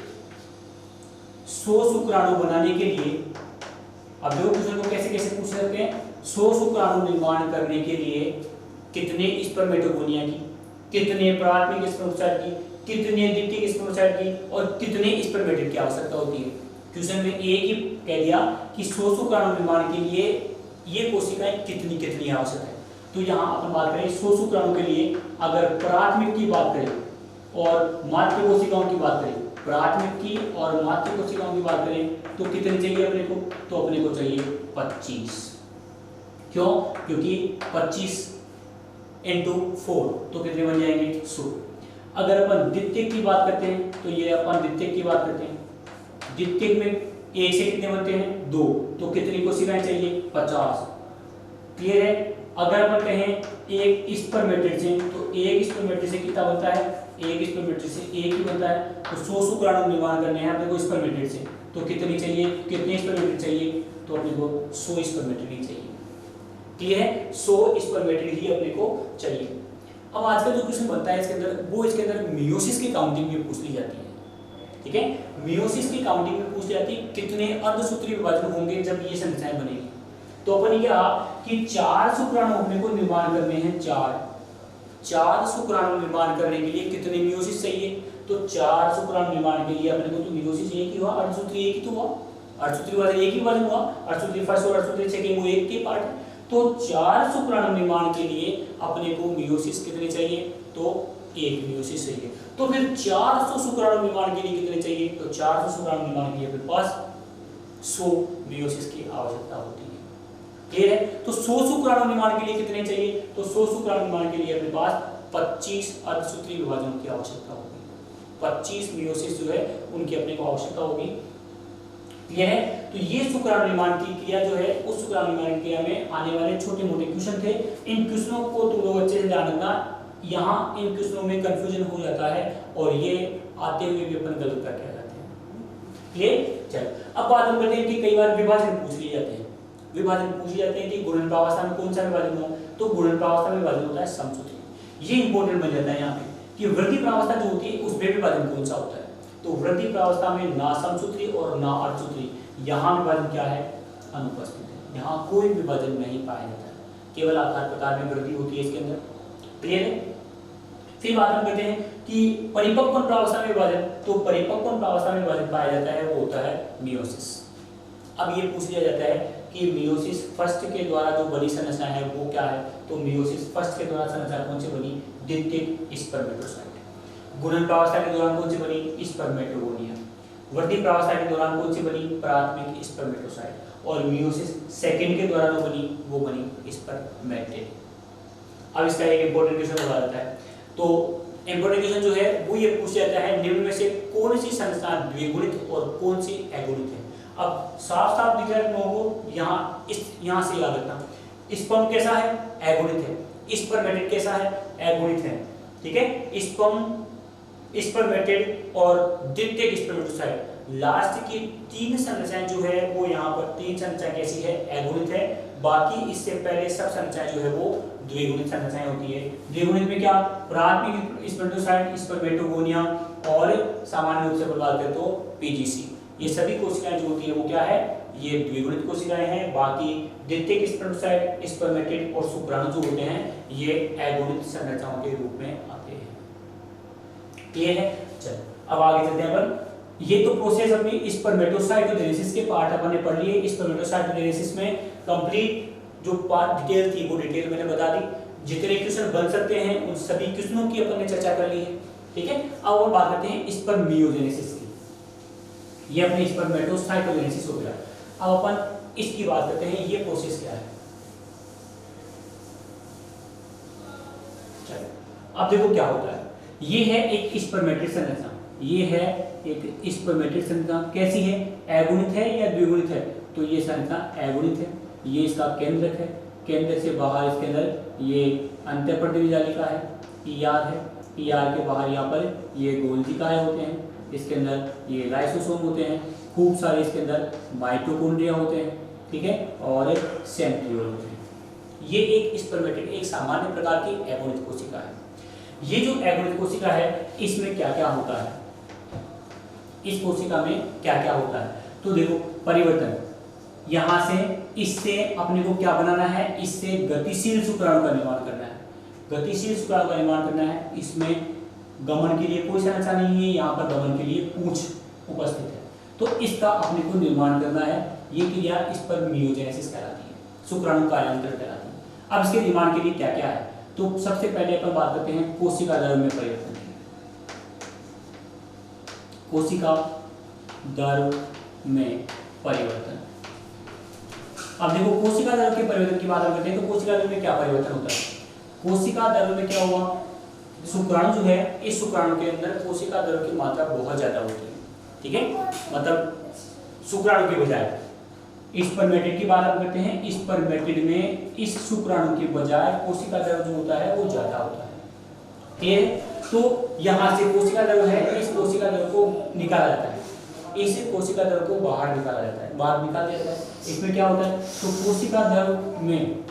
शुक्राणु बनाने के लिए, अब देखो क्वेश्चन को कैसे कैसे पूछ सकते हैं, 100 शुक्राणु निर्माण करने के लिए कितने स्पर्मेटोगोनिया की, कितने प्राथमिक स्पर्मेटोसाइट की, कितने द्वितीयक स्पर्मेटोसाइट की, और कितने स्पर्मेटिड की आवश्यकता होती है। क्वेश्चन में एक ही कह दिया कि 100 शुक्राणु निर्माण के लिए ये कोशिकाएं कितनी कितनी आवश्यक है। तो यहाँ अपन बात करें 100 शुक्राणु के लिए, अगर प्राथमिक की बात करें और मातृ कोशिकाओं की बात करें, प्राथमिक की और मातृ कोशिकाओं की बात करें, तो कितने चाहिए अपने को, तो अपने को चाहिए 25। क्यों? क्योंकि 25 × 4 तो कितने बन जाएंगे, 100। अगर अपन द्वितीयक की बात करते हैं, तो ये अपन द्वितीयक की बात करते हैं, द्वितीयक में एक से कितने बनते हैं, 2, तो कितनी कोशिकाएं चाहिए, 50। क्लियर है? अगर अपन कहें एक स्पर्मेटिड से, तो एक स्पर्मेटिड से कितना बनता है, एक स्पर्मेटिड से एक ही बनता है। तो 100 शुक्राणु निर्माण करने हैं अपने को स्पर्मेटिड से, तो कितनी चाहिए, कितने स्पर्मेटिड चाहिए, तो अपने को 100 स्पर्मेटिड ही चाहिए। क्लियर है? 100 स्पर्मेटिड ही अपने को चाहिए। अब आज का जो क्वेश्चन बनता है इसके अंदर, वो इसके अंदर मियोसिस की काउंटिंग में पूछ ली जाती है। ठीक है, मियोसिस की काउंटिंग में पूछ ली जाती है कितने अर्धसूत्रीय विभाजन होंगे जब ये संरचनाएं बनेगी। तो अपन ये कहा कि 4 शुक्राणु अपने को निर्माण करने हैं। 4 शुक्राणु निर्माण करने के लिए कितने मियोसिस चाहिए? तो 4 शुक्राणु निर्माण के लिए अपने को तो मियोसिस एक ही हुआ, अर्धसूत्री एक ही तो हुआ, अर्धसूत्री विभाजन एक ही विभाजन हुआ, अर्धसूत्री फर्स्ट और अर्धसूत्री सेकंड वो एक के पार्ट है। तो 4 शुक्राणु निर्माण के लिए अपने को मियोसिस कितने चाहिए? तो 1 मियोसिस चाहिए। तो फिर 400 शुक्राणु निर्माण के लिए कितने चाहिए? तो 400 शुक्राणु निर्माण के लिए अपने पास 100 मियोसिस की आवश्यकता होती है। क्लियर है? तो 100 शुक्राणु निर्माण के लिए कितने चाहिए? तो 100 शुक्राणु निर्माण के लिए अपने पास 25 अर्धसूत्रीय विभाजनों की आवश्यकता होगी। 25 मियोसिस जो है उनकी अपने को आवश्यकता होगी। क्लियर है? तो ये शुक्राणु निर्माण की क्रिया जो है, उस शुक्राणु निर्माण की क्रिया में आने वाले छोटे मोटे क्वेश्चन थे। इन क्वेश्चनों को तुम लोग अच्छे से ध्यान रखना। यहाँ इन क्वेश्चनों में कंफ्यूजन हो जाता है और ये आते हुए भी अपन गलत करके आ जाते हैं। क्लियर? चलो अब बात हम करते हैं कि कई बार विभाजन पूछ लिए जाते हैं। विभाजन पूछ लिए जाते हैं कि गुणन प्रावस्था में कौन सा विभाजन हुआ? तो गुणन प्रावस्था में विभाजन होता है समसूत्री। ये इंपॉर्टेंट बन जाता है यहाँ पे कि वृद्धि प्रावस्था जो होती है उसमें विभाजन कौन सा होता है? तो वृद्धि प्रावस्था में ना समसूत्री और ना अर्धसूत्री, यहाँ विभाजन क्या है? अनुपस्थित है। यहाँ कोई विभाजन नहीं पाया जाता है, केवल आकार प्रकार में वृद्धि होती है इसके अंदर। क्लियर है? फिर बात हम करते हैं कि परिपक्व प्रावस्था में विभाजन। तो परिपक्व प्रावस्था में विभाजन पाया जाता है वो होता है मियोसिस। अब ये पूछ लिया जाता है कि मियोसिस फर्स्ट के द्वारा जो बनी संरचना है वो क्या है? तो मियोसिस फर्स्ट के द्वारा संरचना कौन सी बनी? द्वितीयक स्पर्मेटोसाइट। गुणन प्रावस्था के दौरान कौन सी बनी? स्पर्मेटोगोनिया। वृद्धि प्रावस्था के दौरान कौन सी बनी? प्राथमिक स्पर्मेटोसाइट। और मियोसिस सेकंड के द्वारा जो बनी वो बनी स्पर्मेटिड। अब इसका एक इंपॉर्टेंट क्वेश्चन हो जाता है। तो इंपॉर्टेंट क्वेश्चन जो है वो ये पूछ जाता है निम्न में से कौन सी संरचना द्विगुणित और कौन सी अगुणित है? अब साफ साफ दिख रहा है तुम लोगों को, यहाँ से याद रखना। स्पर्म कैसा है? अगुणित है। स्पर्मेटिड कैसा है? अगुणित है। ठीक है, स्पर्मेटिड और द्वितीयक स्पर्मेटोसाइट, लास्ट की 3 संरचनाएं जो है वो यहाँ पर 3 संरचनाएं कैसी है? अगुणित है। बाकी इससे पहले सब संरचनाएं जो है वो द्विगुणित संरचनाएं होती है। द्विगुणित में क्या? प्राथमिक स्पर्मेटोसाइट, स्पर्मेटोगोनिया और सामान्य रूप से बात करें तो पीजीसी। ये सभी कोशिकाएं जो होती है वो क्या है? ये द्विगुणित कोशिकाएं हैं। बाकी द्वितीयक स्पर्मेटोसाइट, स्पर्मेटिड और शुक्राणु जो होते हैं ये अगुणित संरचनाओं के रूप में आते हैं। क्लियर है? चलो अब आगे चलते हैं अपन। ये तो प्रोसेस अपनी स्पर्मेटोसाइटोजेनेसिस के पार्ट अपन ने पढ़ लिए। स्पर्मेटोसाइटोजेनेसिस में कंप्लीट जो पार्ट डिटेल थी वो डिटेल मैंने बता दी। जितने क्वेश्चन बन सकते हैं उन सभी क्वेश्चनों की अपन ने चर्चा कर ली है। ठीक है, अब हम बात करते हैं स्पर्मियोजेनेसिस की। ये अपने स्पर्मेटोसाइटोजेनेसिस हो गया। अब अपन इसकी बात करते हैं, ये प्रोसेस क्या है। चलो अब देखो क्या होता है। ये है एक स्पर्मेटिड संरचना, ये है एक स्पर्मेटिड संरचना। कैसी है? अगुणित है या द्विगुणित है? तो ये संरचना अगुणित है। ये इसका केंद्रक है। केंद्र से बाहर इसके अंदर ये अंतःपर्दिविजालिका है, पीआर है। पीआर के बाहर यहाँ पर ये गोल्जिकाएं होते हैं। इसके अंदर ये लाइसोसोम होते हैं। खूब सारे इसके अंदर माइटोकॉन्ड्रिया होते हैं। ठीक है, और सेंट्रियोल होते हैं। ये एक स्पर्मेटिड, एक सामान्य प्रकार की अगुणित कोशिका है। ये जो अगुणित कोशिका है इसमें क्या क्या होता है? इस कोशिका में क्या क्या होता है? तो देखो परिवर्तन, यहाँ से इससे अपने को क्या बनाना है? इससे गतिशील शुक्राणु का निर्माण करना है। गतिशील शुक्राणु का निर्माण करना है। इसमें गमन के लिए कोई संरचना नहीं है, यहाँ पर गमन के लिए पूंछ उपस्थित है। तो इसका अपने को निर्माण करना है। ये क्रिया स्पर्मियोजेनेसिस कहलाती है, शुक्राणु कार्यान्तरण कहलाती है। अब इसके निर्माण के लिए क्या क्या है? तो सबसे पहले अपन बात करते हैं कोशिका दर में परिवर्तन की। कोशिका दर में परिवर्तन। अब देखो कोशिका दर के परिवर्तन की बात करते हैं तो कोशिका दर में क्या परिवर्तन होता है? कोशिका दर में क्या हुआ? शुक्राणु जो है, इस शुक्राणु के अंदर कोशिका दर की मात्रा बहुत ज्यादा होती है। ठीक है, मतलब शुक्राणु के बजाय स्पर्मेटिड की बात हम करते हैं। स्पर्मेटिड में इस शुक्राणु के बजाय कोशिका दर जो होता है वो ज्यादा होता है। ठीक है, तो यहाँ से कोशिका दर है, इस कोशिका दर को निकाला जाता है। इस कोशिका दर को बाहर निकाला जाता है, बाहर निकाल दिया जाता है। इसमें क्या होता है? तो कोशिका दर में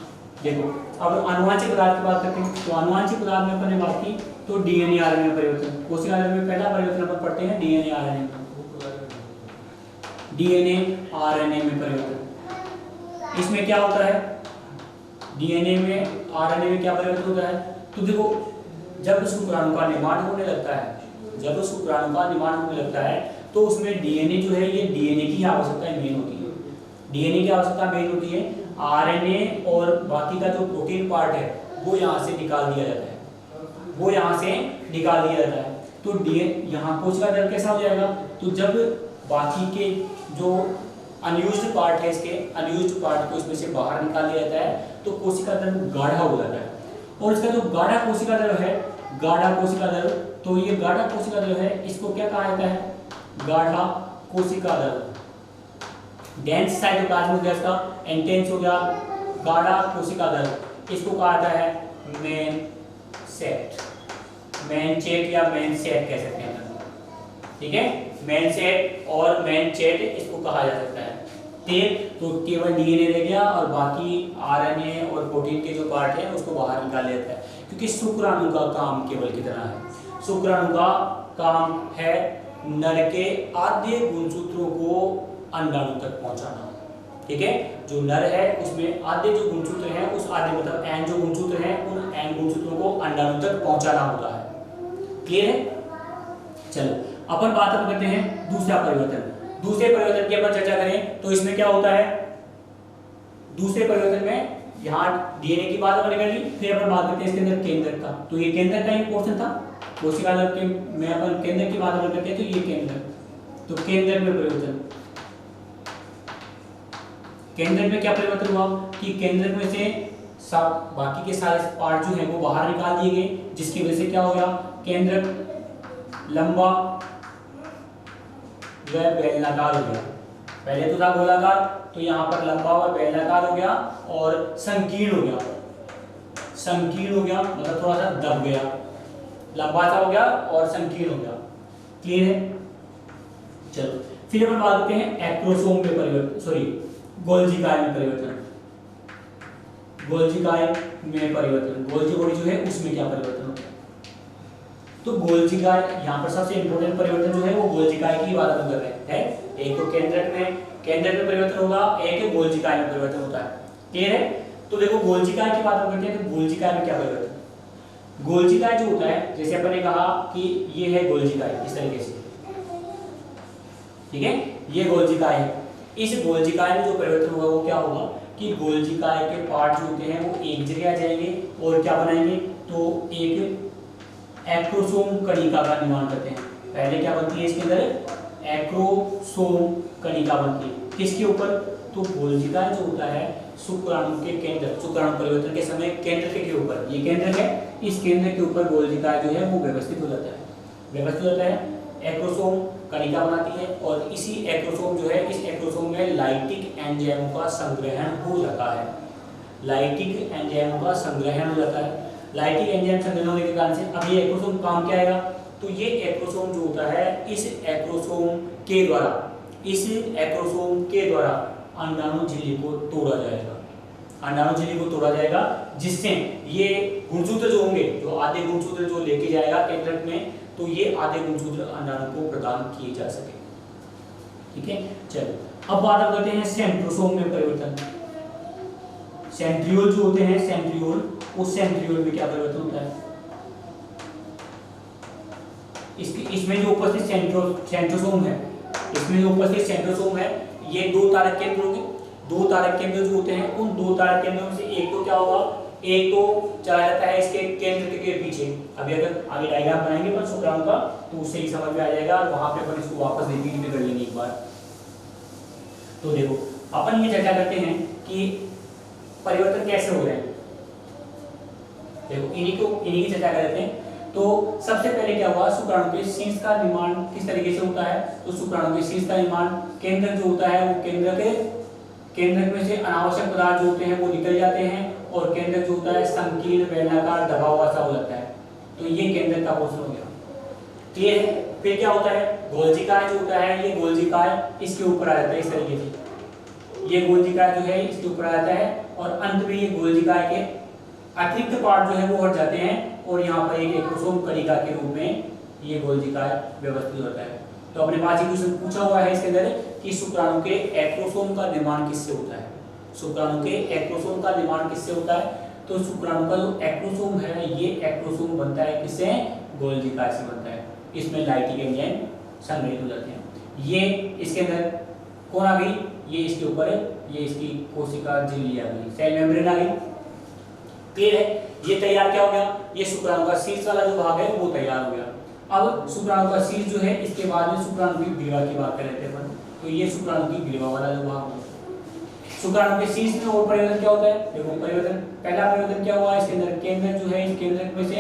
देखो अब आनुवंशिक पदार्थ की बात करते हैं। तो आनुवंशिक पदार्थ में अपन ने बात की तो डीएनए आरएनए परिवर्तन, कोशिका में पहला परिवर्तन अपन पढ़ते हैं डीएनए आरएनए में, डीएनए आरएनए में परिवर्तन। इसमें क्या होता है, डीएनए में आरएनए में क्या परिवर्तन होता है, तो देखो जब शुक्राणु का निर्माण होने लगता है, जब शुक्राणु का निर्माण होने लगता है तो उसमें डीएनए जो है ये डीएनए की आवश्यकता मेन होती है, डीएनए की आवश्यकता मेन होती है। आरएनए और बाकी का जो प्रोटीन पार्ट है वो यहाँ से निकाल दिया जाता है, वो यहाँ से निकाल दिया जाता है। तो डीएनए यहाँ कोशिका दल कैसा हो जाएगा, तो जब बाकी के जो अनयूज्ड पार्ट है, इसके अनयूज्ड पार्ट को इसमें से बाहर निकाल दिया जाता है तो कोशिका दल गाढ़ा हो जाता है। और इसका जो गाढ़ा कोशिका दल है, गाढ़ा कोशिका दल, तो ये गाढ़ा कोशिका दल है, इसको क्या कहा जाता है, गाढ़ा कोशिका दल। डेंस साइटोप्लाज्म हो गया इसका, इंटेंस हो गया, गाढ़ा कोशिका दल, इसको कहा जाता है मेन सेट, मेन चेट या मेन सेट कह सकते हैं, ठीक है, मेन सेट और मेन चेट इसको कहा जा सकता है। तो केवल डीएनए रह गया और बाकी आरएनए और प्रोटीन के जो पार्ट है उसको बाहर निकाल लेता है, क्योंकि शुक्राणु का काम केवल कितना है, शुक्राणु का काम है नर के आधे गुणसूत्रों को अंडाणु तक पहुंचाना, ठीक है। जो नर है उसमें आधे जो गुणसूत्र हैं, उस आधे मतलब एन जो गुणसूत्र हैं, उन एन गुणसूत्रों को अंडाणु तक पहुंचाना होता है। क्लियर है? चलो अपन बात करते हैं दूसरा परिवर्तन। दूसरे परिवर्तन की अपन चर्चा करें तो इसमें क्या होता है, दूसरे परिवर्तन में यहाँ डीएनए की बात अपन कर ली, फिर अपन बात करते हैं इसके अंदर केंद्रक का। तो ये केंद्रक का ही पोर्शन था, कोशिका दल के में अपन केंद्रक की बात अपन करते हैं, तो ये केंद्रक, तो केंद्रक में परिवर्तन, केंद्रक में क्या परिवर्तन हुआ कि केंद्रक में से सब बाकी के सारे पार्ट जो है वो बाहर निकाल दिए गए, जिसकी वजह से क्या हो गया, केंद्रक लंबा वह बेलनाकार हो गया। पहले तो था गोलाकार, तो यहाँ पर लंबा व बेलनाकार हो गया और संकीर्ण हो गया, संकीर्ण हो गया मतलब थोड़ा सा दब गया, लंबा सा हो गया और संकीर्ण हो गया। क्लियर है? चलो फिर अपन बात करते हैं एक्रोसोम में परिवर्तन, सॉरी गोल्जी-काय में परिवर्तन, गोल्जी-काय में परिवर्तन, गोल्जी बॉडी जो है उसमें क्या परिवर्तन होता है। तो गोल्जी-काय यहाँ पर सबसे इंपॉर्टेंट परिवर्तन जो है वो गोल्जी-काय की बात हम कर रहे हैं। एक तो केंद्रक में परिवर्तन होगा, एक गोल्जी-काय में परिवर्तन होता है। क्लियर है? तो देखो गोल्जी-काय की बात हम करते हैं, तो गोल्जी-काय में क्या परिवर्तन, गोल्जी-काय जो होता है, जैसे अपन ने कहा कि ये है गोल्जी-काय इस तरीके से, ठीक है, ये गोल्जी-काय है। इस गोल्जी-काय में जो परिवर्तन होगा वो क्या होगा कि गोल्जी-काय के पार्ट जो होते हैं वो एक जगह आ जाएंगे और क्या बनाएंगे, तो एक एक्रोसोम कणिका का निर्माण करते हैं। पहले क्या बनती है इसके अंदर, एक्रोसोम कणिका बनती है, किसके ऊपर, तो गोल्जी-काय जो होता है शुक्राणु के केंद्र, शुक्राणु परिवर्तन के समय केंद्र के ऊपर, ये केंद्र है, इस केंद्र के ऊपर गोल्जी-काय जो है वो व्यवस्थित हो जाता है, व्यवस्थित होता है, एक्रोसोम कणिका बनाती है और इसी एक्रोसोम जो है, इस एक्रोसोम में लाइटिक एंजाइमों का संग्रहण हो जाता है, लाइटिक एंजाइमों का संग्रहण हो जाता है। लाइटिक एंजाइम संग्रहण होने के कारण से अब ये एक्रोसोम काम क्या आएगा, तो ये एक्रोसोम जो होता है, इस एक्रोसोम के द्वारा, इस एक्रोसोम के द्वारा अंडाणु झिल्ली को तोड़ा जाएगा, अंडाणु झिल्ली को तोड़ा जाएगा, जिससे ये गुणसूत्र जो होंगे, जो आधे गुणसूत्र जो लेके जाएगा केंद्रक में, तो ये आधे गुणसूत्र अंडाणु को प्रदान किए जा सके। ठीक है, चलो अब बात करते हैं सेंट्रोसोम में परिवर्तन। सेंट्रियोल जो होते हैं, सेंट्रियोल, उस सेंट्रियोल में क्या परिवर्तन होता है, इसमें जो उपस्थित सेंट्रोसोम है, इसमें जो उपस्थित सेंट्रोसोम है, ये दो तारक केंद्र होंगे, दो तारक केंद्र जो होते हैं, उन दो तारक केंद्रों में से एक तो क्या होगा, एक तो चला जाता है इसके केंद्र के पीछे। अभी अगर आगे डायग्राम बनाएंगे पर शुक्राणु का, तो उससे ही समझ में आ जाएगा और वहां पे अपन इसको वापस रिपीट भी कर लेंगे एक बार। तो देखो अपन ये चर्चा करते हैं कि परिवर्तन कैसे हो रहे हैं, देखो इन्हीं की चर्चा करते हैं। तो सबसे पहले क्या हुआ, शुक्राणु के शीर्ष का निर्माण किस तरीके से होता है, तो शुक्राणु के शीर्ष का निर्माण, केंद्र जो होता है वो केंद्र में से अनावश्यक पदार्थ जो होते हैं वो निकल जाते हैं और केंद्र जो होता है संकीर्ण बेलनाकार दबा हुआ सा हो जाता है, तो ये केंद्र का पोषण हो गया। क्लियर है? फिर क्या होता है, गोल्जी-काय जो होता है, ये गोल्जी-काय इसके ऊपर आ जाता है इस तरीके से, ये गोलजिका जो है इसके ऊपर आ जाता है और अंत में ये गोलजिका के अतिरिक्त पार्ट जो है वो हट जाते हैं और यहाँ पर एक एक्रोसोम कलिका के रूप में ये गोलजिका व्यवस्थित होता है। तो अपने पास एक क्वेश्चन पूछा हुआ है इसके अंदर कि शुक्राणु के एक्रोसोम का निर्माण किससे होता है। शुक्राणु के एक्रोसोम का निर्माण किससे होता है? तो शुक्राणु का जो एक्रोसोम है ये एक्रोसोम बनता है किससे? गोलजिका से बनता है। इसमें लाइटिक एंजाइम संग्रहित हो जाते हैं। ये इसके अंदर कौन आ गई? ये इसके ऊपर ये इसकी कोशिका झिल्ली आ गई, सेल मेम्ब्रेन आ गई। क्लियर है? ये तैयार क्या हो गया? ये शुक्राणु का शीर्ष वाला जो भाग है वो तैयार हो गया। अब शुक्राणु का शीर्ष जो है इसके बाद में शुक्राणु की ग्रीवा की बात कर रहे थे अपन, तो ये शुक्राणु की ग्रीवा वाला जो भाग है। शुक्राणु के शीर्ष में और परिवर्तन क्या होता है? देखो परिवर्तन, पहला परिवर्तन क्या हुआ इसके अंदर? केंद्रक जो है इस केंद्रक में से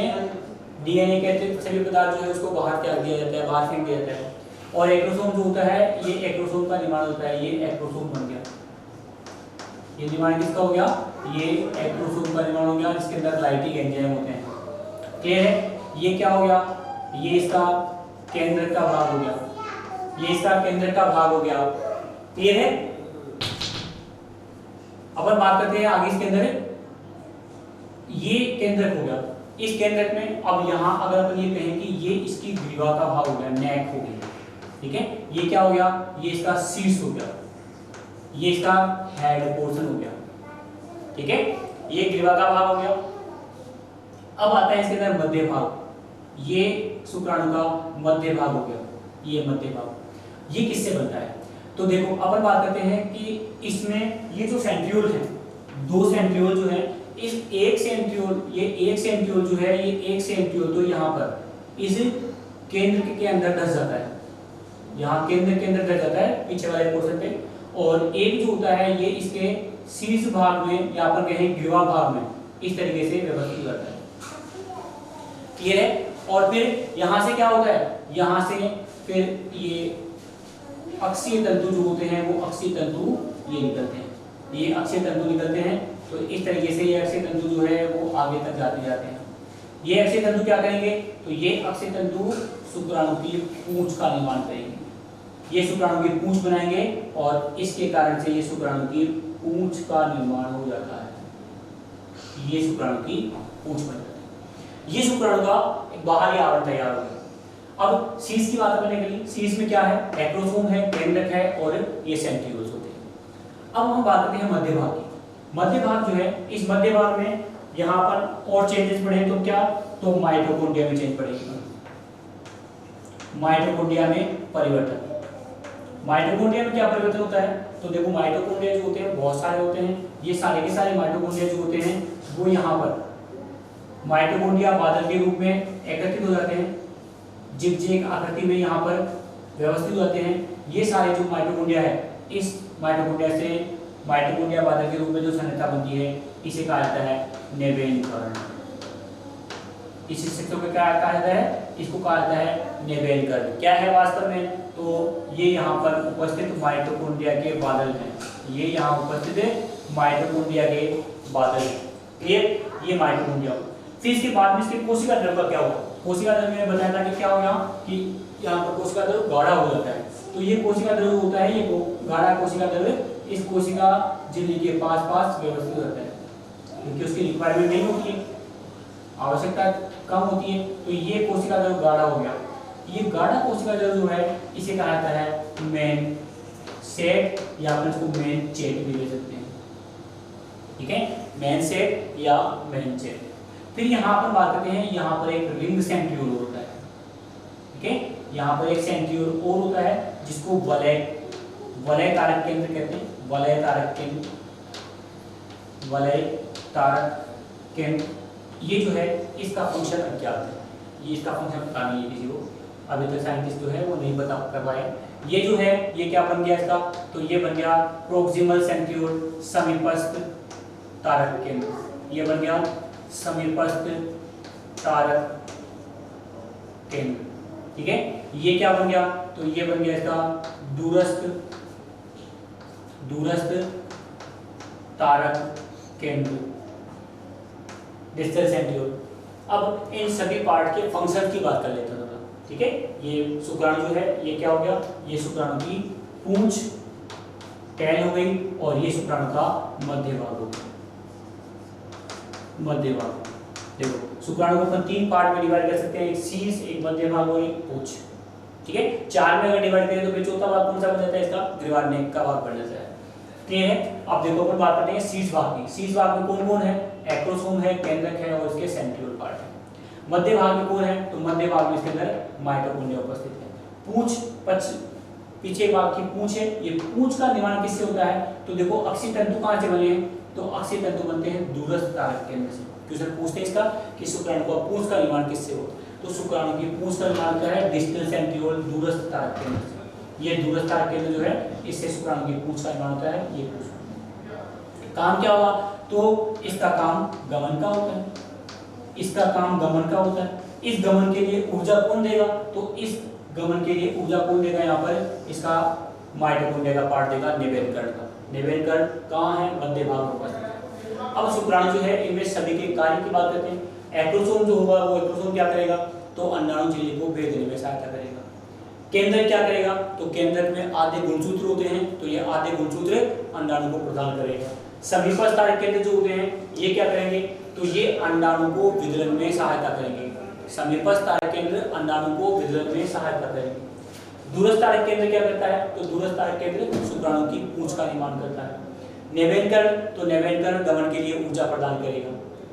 डीएनए कहते सभी पदार्थ जो है उसको बाहर त्याग दिया जाता है, बाहर फेंक दिया जाता है। और एक्रोसोम जो होता है ये एक्रोसोम का निर्माण होता है, ये एक्रोसोम बन गया। ये निर्माण किसका हो गया? ये एक्रोसोम का निर्माण हो गया, इसके अंदर लाइटिक एंजाइम होते हैं। क्लियर है? ये क्या हो गया? ये इसका केंद्रक का भाग हो गया, ये इसका केंद्रक का भाग हो गया। क्लियर है? अपन बात करते हैं आगे इसके अंदर, ये केंद्रक हो गया। इस केंद्रक में अब यहाँ अगर अपन ये कहें कि ये इसकी ग्रीवा का भाग हो गया, नेक हो गई, ठीक है। ये क्या हो गया? ये इसका शीर्ष हो गया, ये इसका हेड पोर्शन हो गया, ठीक है। ये ग्रीवा का भाग हो गया। अब आता है इसके अंदर मध्य भाग, ये शुक्राणु का मध्य भाग हो गया, ये मध्य भाग। ये किससे बनता है? तो देखो अपन बात करते हैं कि इसमें ये जो सेंट्रियोल है, दो सेंट्रियोल जो है, इस एक सेंट्रियोल, ये एक सेंट्रियोल जो है, ये एक सेंट्रियोल तो यहाँ पर इस केंद्र के अंदर धस जाता है, यहाँ केंद्र के अंदर धस जाता है पीछे वाले पोर्शन पे। और एक जो होता है ये इसके शीर्ष भाग में या अपन कहें ग्रीवा भाग में इस तरीके से व्यवस्थित हो जाता है। क्लियर है? और फिर यहाँ से क्या होता है? यहाँ से फिर ये अक्षीय तंतु जो होते हैं वो अक्षीय तंतु ये निकलते हैं, ये अक्षीय तंतु निकलते हैं। तो इस तरीके से ये अक्षीय तंतु जो है वो आगे तक जाते जाते हैं। ये अक्षीय तंतु क्या करेंगे? तो ये अक्षीय तंतु शुक्राणु की पूंछ का निर्माण करेंगे, ये शुक्राणु की पूंछ बनाएंगे और इसके कारण से ये शुक्राणु की पूंछ का निर्माण हो जाता है। ये शुक्राणु की पूंछ बन जाती है। ये शुक्राणु का एक बाहरी आवरण तैयार हो गया। अब शीर्ष की बात अपने करी, शीर्ष में क्या है? एक्रोसोम है, केंद्रक है और ये सेंट्रियोल्स होते हैं। अब हम बात करते हैं मध्य भाग की। मध्य भाग जो है, इस मध्य भाग में यहाँ पर और चेंजेस पड़े तो क्या? तो माइटोकॉन्ड्रिया में चेंज पड़ेगी, माइटोकॉन्ड्रिया में परिवर्तन। माइटोकॉन्ड्रिया में क्या परिवर्तन होता है? तो देखो माइटोकॉन्ड्रिया जो होते हैं बहुत सारे होते हैं, ये सारे के सारे माइटोकॉन्ड्रिया जो होते हैं वो यहाँ पर माइटोकॉन्ड्रिया बादल के रूप में एकत्रित हो जाते हैं, जिगजैग आकृति में यहाँ पर व्यवस्थित हो जाते हैं। ये सारे जो माइटोकॉन्ड्रिया है, इस माइटोकॉन्ड्रिया से माइटोकॉन्ड्रिया बादल के रूप में जो संरचना बनती है इसे कहा जाता है नेवेनकरण। इस हिस्से को क्या कहा जाता है? इसको कहा जाता है नेवेनकरण। क्या है वास्तव में? तो ये यहाँ पर उपस्थित माइटोकॉन्ड्रिया के बादल हैं, ये यहाँ उपस्थित माइटोकॉन्ड्रिया के बादल हैं। ये माइटोकॉन्ड्रिया। फिर इसके बाद में इसके कोशिका द्रव का क्या हुआ? कोशिका द्रव में बताया था कि क्या होगा कि यहाँ पर कोशिका द्रव गाढ़ा हो जाता है। तो ये कोशिका द्रव होता है, ये गाढ़ा कोशिका द्रव इस कोशिका झिल्ली के पास पास व्यवस्थित हो जाता है, क्योंकि उसकी रिक्वायरमेंट नहीं होती है, आवश्यकता कम होती है। तो ये कोशिका द्रव गाढ़ा हो गया। ये गाढ़ा कोशिका द्रव जो है इसे कहा जाता है मेन सेट या अपन इसको मेन चेट भी ले सकते हैं, ठीक है। मेन सेट या मेन चेट। फिर यहाँ पर बात करते हैं, यहाँ पर एक रिंग सेंट्रियोल होता है, ठीक है। यहाँ पर एक सेंट्रियोल और होता है जिसको वलय कारक केंद्र कहते हैं। वलय कारक केंद्र, वलय कारक केंद्र ये जो है इसका फंक्शन अज्ञात है, ये इसका फंक्शन पता नहीं है किसी को, अभी तक साइंटिस्ट जो है वो नहीं बता कर पाए। ये जो है ये क्या बन गया इसका? तो ये बन गया प्रोक्सिमल सेंट्रियोल, समीपस्थ कारक केंद्र। ये बन गया समीपस्थ कारक केंद्र, ठीक है। ये क्या बन गया? तो ये बन गया इसका दूरस्थ कारक केंद्र, डिस्टल सेंट्रियोल। अब इन सभी पार्ट के फंक्शन की बात कर लेते हैं थोड़ा, ठीक है। ये शुक्राणु जो है ये क्या हो गया? ये शुक्राणु की पूंछ टेल हो गई, और ये शुक्राणु का मध्य भाग हो गया, मध्य भाग। देखो शुक्राणु को अपन 3 पार्ट में डिवाइड कर सकते हैं, एक शीर्ष, एक मध्य भाग और एक पूंछ। ठीक है, 4 में अगर डिवाइड करें तो फिर चौथा भाग कौन सा बन जाता है इसका, ग्रीवार नेक का भाग बन जाता है। क्लियर है। अब देखो अपन बात करते हैं शीर्ष भाग की। शीर्ष भाग में कौन कौन है, एक्रोसोम है, केंद्रक है और इसके सेंट्रियोल पार्ट है। मध्य भाग में कौन है, तो मध्य भाग में इसके अंदर माइटोकॉन्ड्रिया उपस्थित है। पूंछ पीछे भाग की पूंछ है, ये पूंछ का निर्माण किससे होता है, तो देखो अक्षीय तंतु कहां से बने हैं, तो अक्षीय तंतु बनते हैं दूरस्थ तारक केंद्र से। क्वेश्चन पूछते हैं इसका कि शुक्राणु का पूंछ का निर्माण किससे होता है, तो शुक्राणु की पूंछ का निर्माण क्या है, डिस्टल सेंट्रियोल दूरस्थ तारक केंद्र से। ये दूरस्थ तारक केंद्र जो है इससे शुक्राणु की पूंछ का निर्माण होता है। ये पूंछ काम क्या होगा, तो इसका काम गमन का होता है, इसका काम गमन का होता है। इस गमन के लिए ऊर्जा कौन देगा, तो इस गमन के लिए ऊर्जा कौन देगा, यहाँ पर इसका माइटोकॉन्ड्रिया का पार्ट देगा, निवेदकरण का। निवेदकरण कहाँ है, मध्य भाग में उपस्थित है। अब शुक्राणु जो है इनमें सभी के कार्य की बात करते हैं। एक्रोसोम जो होगा वो एक्रोसोम क्या करेगा, तो अंडाणु झिल्ली को भेजने में सहायता करेगा। केंद्रक क्या करेगा, तो केंद्रक में आधे गुणसूत्र होते हैं, तो ये आधे गुणसूत्र अंडाणु को प्रदान करेगा। समीपस्थ तारक केंद्र जो होते हैं ये क्या करेंगे, तो ये अंडाणु को विदलन में सहायता करेंगे। समीपस्थ तारक केंद्र अंडाणु को विदलन में सहायता करेंगे। दूरस्थ तारक केंद्र क्या करता है, तो दूरस्थ तारक केंद्र शुक्राणु की पूंछ का निर्माण करता है। निवेदकरण, तो निवेदकरण गमन के लिए ऊर्जा प्रदान करेगा।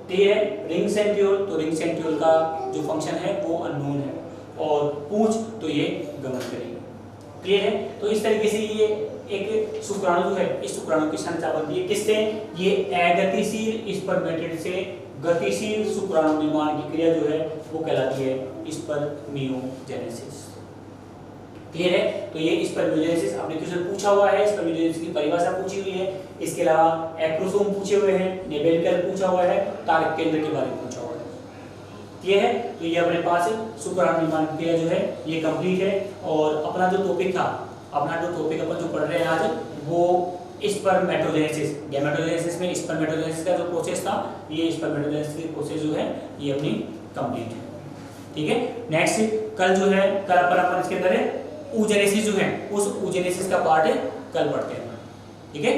तो ये रिंग सेंट्रियोल, तो रिंग सेंट्रियोल का जो फंक्शन है वो अननोन है, और पूंछ तो ये गमन करेगी। क्लियर है। तो इस तरीके से ये एक शुक्राणु जो है, इस शुक्राणु की संरचना बनती है किससे, ये अगतिशील स्पर्मेटिड से गतिशील शुक्राणु निर्माण की क्रिया जो है वो कहलाती है स्पर्मियोजेनेसिस। क्लियर है। तो ये स्पर्मियोजेनेसिस आपने क्वेश्चन पूछा हुआ है, स्पर्मियोजेनेसिस की परिभाषा पूछी हुई है, इसके अलावा एक्रोसोम पूछे हुए हैं, निवेदकरण पूछा हुआ है, तारक केंद्र के बारे में पूछा हुआ है। ये है, तो ये अपने पास शुक्राणु निर्माण की क्रिया जो है ये कंप्लीट है। और अपना जो टॉपिक था, अपना जो टॉपिक अपन जो पढ़ रहे हैं आज, वो स्पर्मेटोजेनेसिस, गैमेटोजेनेसिस में स्पर्मेटोजेनेसिस का जो प्रोसेस था, ये स्पर्मेटोजेनेसिस की प्रोसेस जो है ये अपनी कंप्लीट है। ठीक है। नेक्स्ट कल जो है, कल अपन इसके अंदर है oogenesis जो है, उस oogenesis का पार्ट कल पढ़ते हैं। ठीक है।